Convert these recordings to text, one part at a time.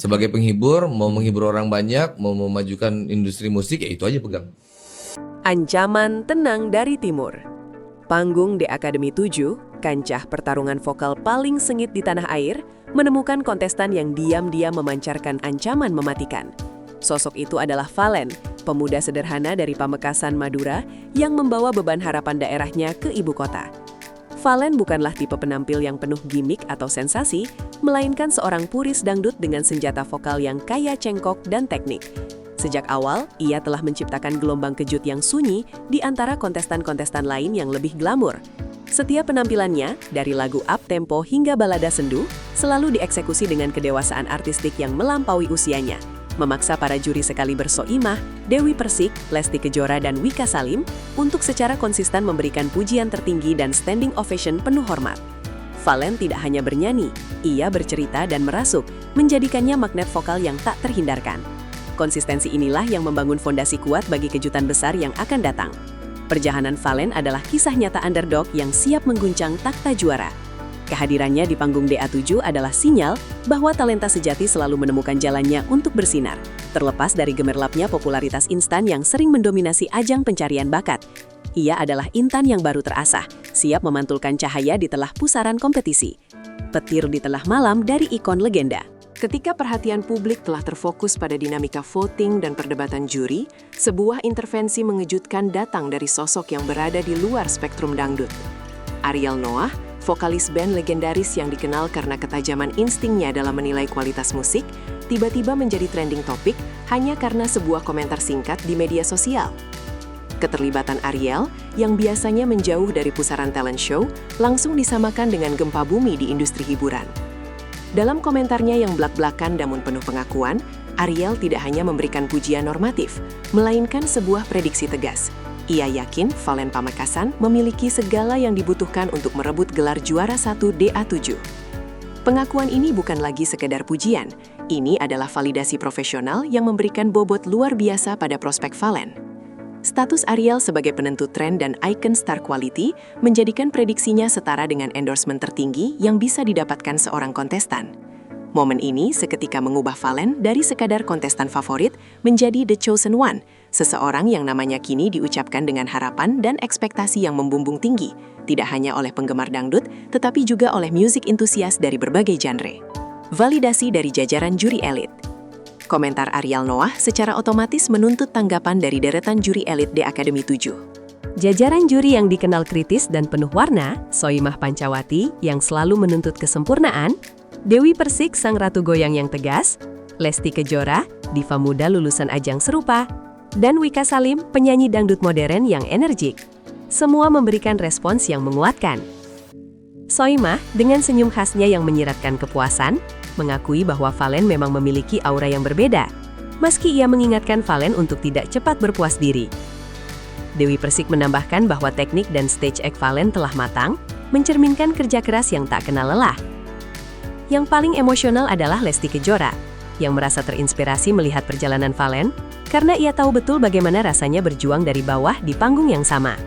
Sebagai penghibur, mau menghibur orang banyak, mau memajukan industri musik, ya itu aja pegang. Ancaman tenang dari timur. Panggung The Academy 7, kancah pertarungan vokal paling sengit di tanah air, menemukan kontestan yang diam-diam memancarkan ancaman mematikan. Sosok itu adalah Valen, pemuda sederhana dari Pamekasan, Madura, yang membawa beban harapan daerahnya ke ibu kota. Valen bukanlah tipe penampil yang penuh gimmick atau sensasi, melainkan seorang puris dangdut dengan senjata vokal yang kaya cengkok dan teknik. Sejak awal, ia telah menciptakan gelombang kejut yang sunyi di antara kontestan-kontestan lain yang lebih glamor. Setiap penampilannya, dari lagu up-tempo hingga balada sendu, selalu dieksekusi dengan kedewasaan artistik yang melampaui usianya, memaksa para juri sekali bersoimah, Dewi Persik, Lesti Kejora, dan Wika Salim, untuk secara konsisten memberikan pujian tertinggi dan standing ovation penuh hormat. Valen tidak hanya bernyanyi, ia bercerita dan merasuk, menjadikannya magnet vokal yang tak terhindarkan. Konsistensi inilah yang membangun fondasi kuat bagi kejutan besar yang akan datang. Perjalanan Valen adalah kisah nyata underdog yang siap mengguncang takhta juara. Kehadirannya di panggung DA7 adalah sinyal bahwa talenta sejati selalu menemukan jalannya untuk bersinar, terlepas dari gemerlapnya popularitas instan yang sering mendominasi ajang pencarian bakat. Ia adalah intan yang baru terasah, siap memantulkan cahaya di telah pusaran kompetisi. Petir di tengah malam dari ikon legenda. Ketika perhatian publik telah terfokus pada dinamika voting dan perdebatan juri, sebuah intervensi mengejutkan datang dari sosok yang berada di luar spektrum dangdut. Ariel Noah, vokalis band legendaris yang dikenal karena ketajaman instingnya dalam menilai kualitas musik, tiba-tiba menjadi trending topik hanya karena sebuah komentar singkat di media sosial. Keterlibatan Ariel, yang biasanya menjauh dari pusaran talent show, langsung disamakan dengan gempa bumi di industri hiburan. Dalam komentarnya yang blak-blakan namun penuh pengakuan, Ariel tidak hanya memberikan pujian normatif, melainkan sebuah prediksi tegas. Ia yakin Valen Pamekasan memiliki segala yang dibutuhkan untuk merebut gelar juara 1 DA7. Pengakuan ini bukan lagi sekedar pujian, ini adalah validasi profesional yang memberikan bobot luar biasa pada prospek Valen. Status Ariel sebagai penentu tren dan ikon star quality menjadikan prediksinya setara dengan endorsement tertinggi yang bisa didapatkan seorang kontestan. Momen ini seketika mengubah Valen dari sekadar kontestan favorit menjadi The Chosen One, seseorang yang namanya kini diucapkan dengan harapan dan ekspektasi yang membumbung tinggi, tidak hanya oleh penggemar dangdut, tetapi juga oleh music entusias dari berbagai genre. Validasi dari jajaran juri elit. Komentar Ariel Noah secara otomatis menuntut tanggapan dari deretan juri elit The Academy 7. Jajaran juri yang dikenal kritis dan penuh warna, Soimah Pancawati yang selalu menuntut kesempurnaan, Dewi Persik sang ratu goyang yang tegas, Lesti Kejora, diva muda lulusan ajang serupa, dan Wika Salim, penyanyi dangdut modern yang energik. Semua memberikan respons yang menguatkan. Soimah, dengan senyum khasnya yang menyiratkan kepuasan, mengakui bahwa Valen memang memiliki aura yang berbeda, meski ia mengingatkan Valen untuk tidak cepat berpuas diri. Dewi Persik menambahkan bahwa teknik dan stage act Valen telah matang, mencerminkan kerja keras yang tak kenal lelah. Yang paling emosional adalah Lesti Kejora, yang merasa terinspirasi melihat perjalanan Valen, karena ia tahu betul bagaimana rasanya berjuang dari bawah di panggung yang sama.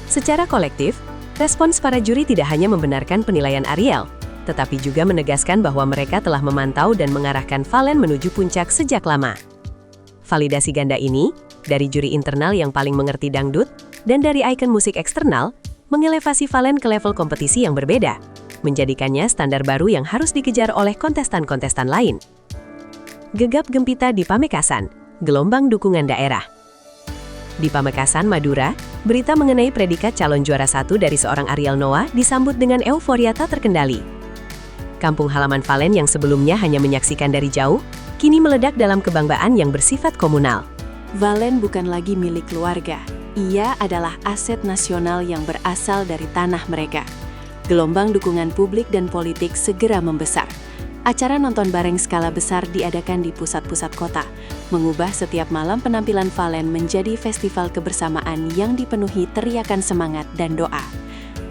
Secara kolektif, respons para juri tidak hanya membenarkan penilaian Ariel, tetapi juga menegaskan bahwa mereka telah memantau dan mengarahkan Valen menuju puncak sejak lama. Validasi ganda ini, dari juri internal yang paling mengerti dangdut, dan dari ikon musik eksternal, mengelevasi Valen ke level kompetisi yang berbeda, menjadikannya standar baru yang harus dikejar oleh kontestan-kontestan lain. Gegap gempita di Pamekasan, gelombang dukungan daerah. Di Pamekasan, Madura, berita mengenai predikat calon juara 1 dari seorang Ariel Noah disambut dengan euforia tak terkendali. Kampung halaman Valen yang sebelumnya hanya menyaksikan dari jauh, kini meledak dalam kebanggaan yang bersifat komunal. Valen bukan lagi milik keluarga. Ia adalah aset nasional yang berasal dari tanah mereka. Gelombang dukungan publik dan politik segera membesar. Acara nonton bareng skala besar diadakan di pusat-pusat kota, mengubah setiap malam penampilan Valen menjadi festival kebersamaan yang dipenuhi teriakan semangat dan doa.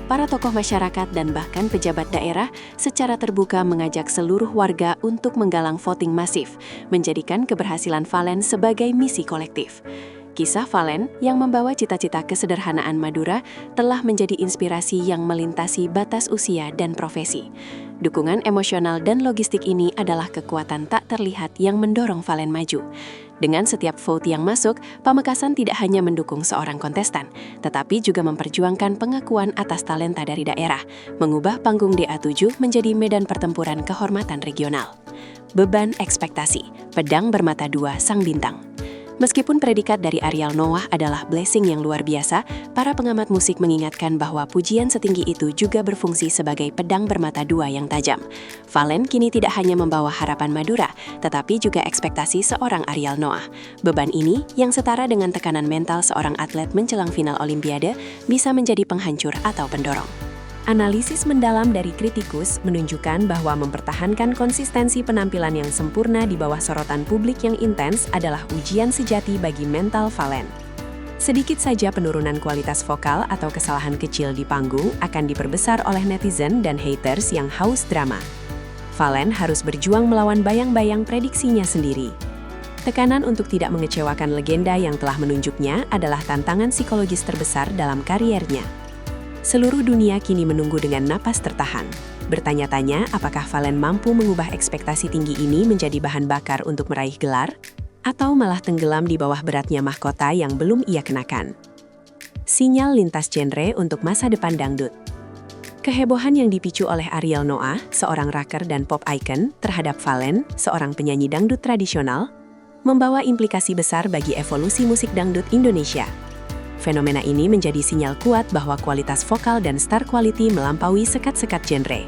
Para tokoh masyarakat dan bahkan pejabat daerah secara terbuka mengajak seluruh warga untuk menggalang voting masif, menjadikan keberhasilan Valen sebagai misi kolektif. Kisah Valen yang membawa cita-cita kesederhanaan Madura telah menjadi inspirasi yang melintasi batas usia dan profesi. Dukungan emosional dan logistik ini adalah kekuatan tak terlihat yang mendorong Valen maju. Dengan setiap vote yang masuk, Pamekasan tidak hanya mendukung seorang kontestan, tetapi juga memperjuangkan pengakuan atas talenta dari daerah, mengubah panggung DA7 menjadi medan pertempuran kehormatan regional. Beban ekspektasi, pedang bermata dua sang bintang. Meskipun predikat dari Ariel Noah adalah blessing yang luar biasa, para pengamat musik mengingatkan bahwa pujian setinggi itu juga berfungsi sebagai pedang bermata dua yang tajam. Valen kini tidak hanya membawa harapan Madura, tetapi juga ekspektasi seorang Ariel Noah. Beban ini, yang setara dengan tekanan mental seorang atlet menjelang final Olimpiade, bisa menjadi penghancur atau pendorong. Analisis mendalam dari kritikus menunjukkan bahwa mempertahankan konsistensi penampilan yang sempurna di bawah sorotan publik yang intens adalah ujian sejati bagi mental Valen. Sedikit saja penurunan kualitas vokal atau kesalahan kecil di panggung akan diperbesar oleh netizen dan haters yang haus drama. Valen harus berjuang melawan bayang-bayang prediksinya sendiri. Tekanan untuk tidak mengecewakan legenda yang telah menunjuknya adalah tantangan psikologis terbesar dalam kariernya. Seluruh dunia kini menunggu dengan napas tertahan. Bertanya-tanya apakah Valen mampu mengubah ekspektasi tinggi ini menjadi bahan bakar untuk meraih gelar, atau malah tenggelam di bawah beratnya mahkota yang belum ia kenakan. Sinyal lintas genre untuk masa depan dangdut. Kehebohan yang dipicu oleh Ariel Noah, seorang rocker dan pop icon, terhadap Valen, seorang penyanyi dangdut tradisional, membawa implikasi besar bagi evolusi musik dangdut Indonesia. Fenomena ini menjadi sinyal kuat bahwa kualitas vokal dan star quality melampaui sekat-sekat genre.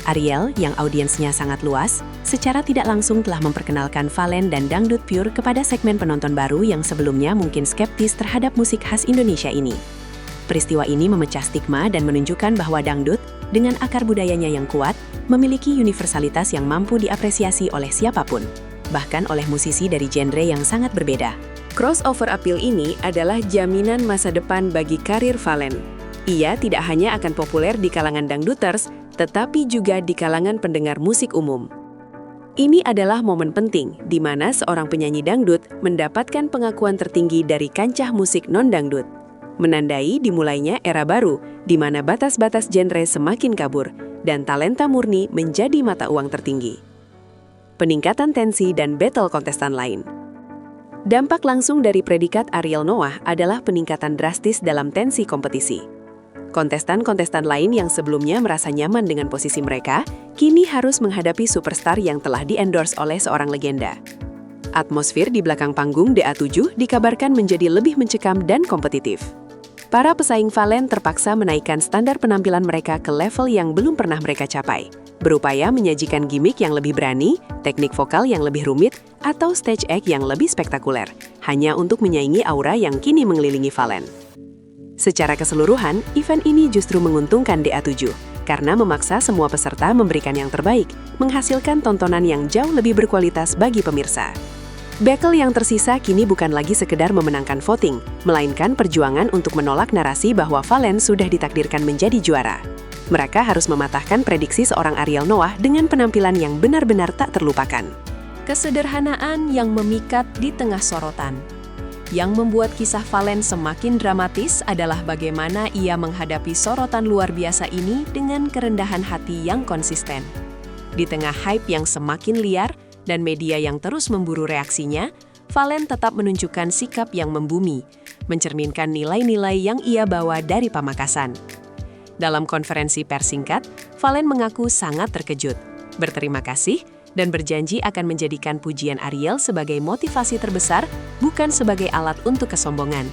Ariel, yang audiensnya sangat luas, secara tidak langsung telah memperkenalkan Valen dan dangdut pure kepada segmen penonton baru yang sebelumnya mungkin skeptis terhadap musik khas Indonesia ini. Peristiwa ini memecah stigma dan menunjukkan bahwa dangdut, dengan akar budayanya yang kuat, memiliki universalitas yang mampu diapresiasi oleh siapapun, bahkan oleh musisi dari genre yang sangat berbeda. Crossover appeal ini adalah jaminan masa depan bagi karir Valen. Ia tidak hanya akan populer di kalangan dangduters, tetapi juga di kalangan pendengar musik umum. Ini adalah momen penting di mana seorang penyanyi dangdut mendapatkan pengakuan tertinggi dari kancah musik non-dangdut. Menandai dimulainya era baru, di mana batas-batas genre semakin kabur, dan talenta murni menjadi mata uang tertinggi. Peningkatan tensi dan battle kontestan lain. Dampak langsung dari predikat Ariel Noah adalah peningkatan drastis dalam tensi kompetisi. Kontestan-kontestan lain yang sebelumnya merasa nyaman dengan posisi mereka, kini harus menghadapi superstar yang telah di-endorse oleh seorang legenda. Atmosfer di belakang panggung DA7 dikabarkan menjadi lebih mencekam dan kompetitif. Para pesaing Valen terpaksa menaikkan standar penampilan mereka ke level yang belum pernah mereka capai, berupaya menyajikan gimmick yang lebih berani, teknik vokal yang lebih rumit, atau stage act yang lebih spektakuler, hanya untuk menyaingi aura yang kini mengelilingi Valen. Secara keseluruhan, event ini justru menguntungkan DA7, karena memaksa semua peserta memberikan yang terbaik, menghasilkan tontonan yang jauh lebih berkualitas bagi pemirsa. Battle yang tersisa kini bukan lagi sekedar memenangkan voting, melainkan perjuangan untuk menolak narasi bahwa Valen sudah ditakdirkan menjadi juara. Mereka harus mematahkan prediksi seorang Ariel Noah dengan penampilan yang benar-benar tak terlupakan. Kesederhanaan yang memikat di tengah sorotan. Yang membuat kisah Valen semakin dramatis adalah bagaimana ia menghadapi sorotan luar biasa ini dengan kerendahan hati yang konsisten. Di tengah hype yang semakin liar dan media yang terus memburu reaksinya, Valen tetap menunjukkan sikap yang membumi, mencerminkan nilai-nilai yang ia bawa dari Pamekasan. Dalam konferensi pers singkat, Valen mengaku sangat terkejut, berterima kasih, dan berjanji akan menjadikan pujian Ariel sebagai motivasi terbesar, bukan sebagai alat untuk kesombongan.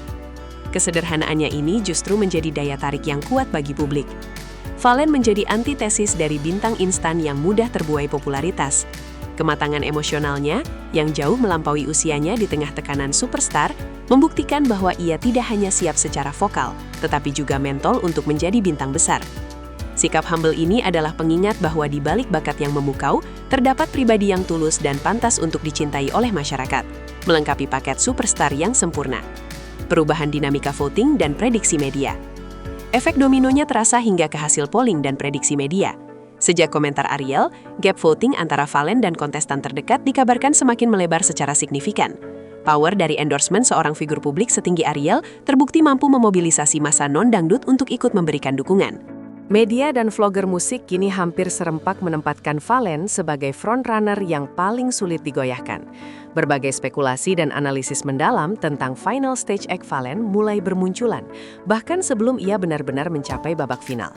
Kesederhanaannya ini justru menjadi daya tarik yang kuat bagi publik. Valen menjadi antitesis dari bintang instan yang mudah terbuai popularitas. Kematangan emosionalnya, yang jauh melampaui usianya di tengah tekanan superstar, membuktikan bahwa ia tidak hanya siap secara vokal, tetapi juga mental untuk menjadi bintang besar. Sikap humble ini adalah pengingat bahwa di balik bakat yang memukau, terdapat pribadi yang tulus dan pantas untuk dicintai oleh masyarakat, melengkapi paket superstar yang sempurna. Perubahan dinamika voting dan prediksi media. Efek dominonya terasa hingga ke hasil polling dan prediksi media. Sejak komentar Ariel, gap voting antara Valen dan kontestan terdekat dikabarkan semakin melebar secara signifikan. Power dari endorsement seorang figur publik setinggi Ariel terbukti mampu memobilisasi massa non-dangdut untuk ikut memberikan dukungan. Media dan vlogger musik kini hampir serempak menempatkan Valen sebagai frontrunner yang paling sulit digoyahkan. Berbagai spekulasi dan analisis mendalam tentang final stage act Valen mulai bermunculan, bahkan sebelum ia benar-benar mencapai babak final.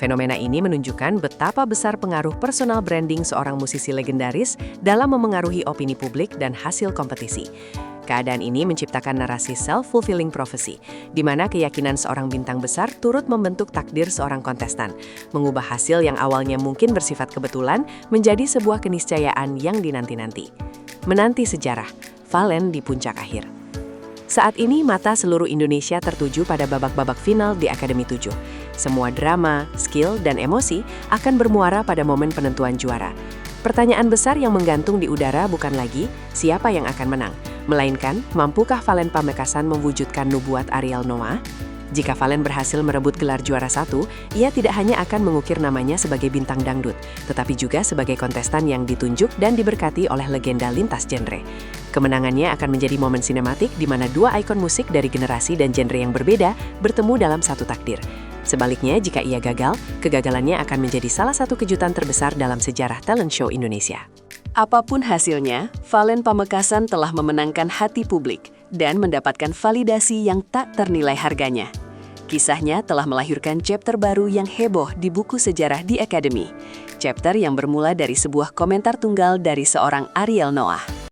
Fenomena ini menunjukkan betapa besar pengaruh personal branding seorang musisi legendaris dalam memengaruhi opini publik dan hasil kompetisi. Keadaan ini menciptakan narasi self-fulfilling prophecy, di mana keyakinan seorang bintang besar turut membentuk takdir seorang kontestan, mengubah hasil yang awalnya mungkin bersifat kebetulan menjadi sebuah keniscayaan yang dinanti-nanti. Menanti sejarah, Valen di puncak akhir. Saat ini mata seluruh Indonesia tertuju pada babak-babak final di Akademi 7. Semua drama, skill, dan emosi akan bermuara pada momen penentuan juara. Pertanyaan besar yang menggantung di udara bukan lagi siapa yang akan menang, melainkan mampukah Valen Pamekasan mewujudkan nubuat Ariel Noah? Jika Valen berhasil merebut gelar juara 1, ia tidak hanya akan mengukir namanya sebagai bintang dangdut, tetapi juga sebagai kontestan yang ditunjuk dan diberkati oleh legenda lintas genre. Kemenangannya akan menjadi momen sinematik di mana dua ikon musik dari generasi dan genre yang berbeda bertemu dalam satu takdir. Sebaliknya, jika ia gagal, kegagalannya akan menjadi salah satu kejutan terbesar dalam sejarah talent show Indonesia. Apapun hasilnya, Valen Pamekasan telah memenangkan hati publik dan mendapatkan validasi yang tak ternilai harganya. Kisahnya telah melahirkan chapter baru yang heboh di buku sejarah di Akademi. Chapter yang bermula dari sebuah komentar tunggal dari seorang Ariel Noah.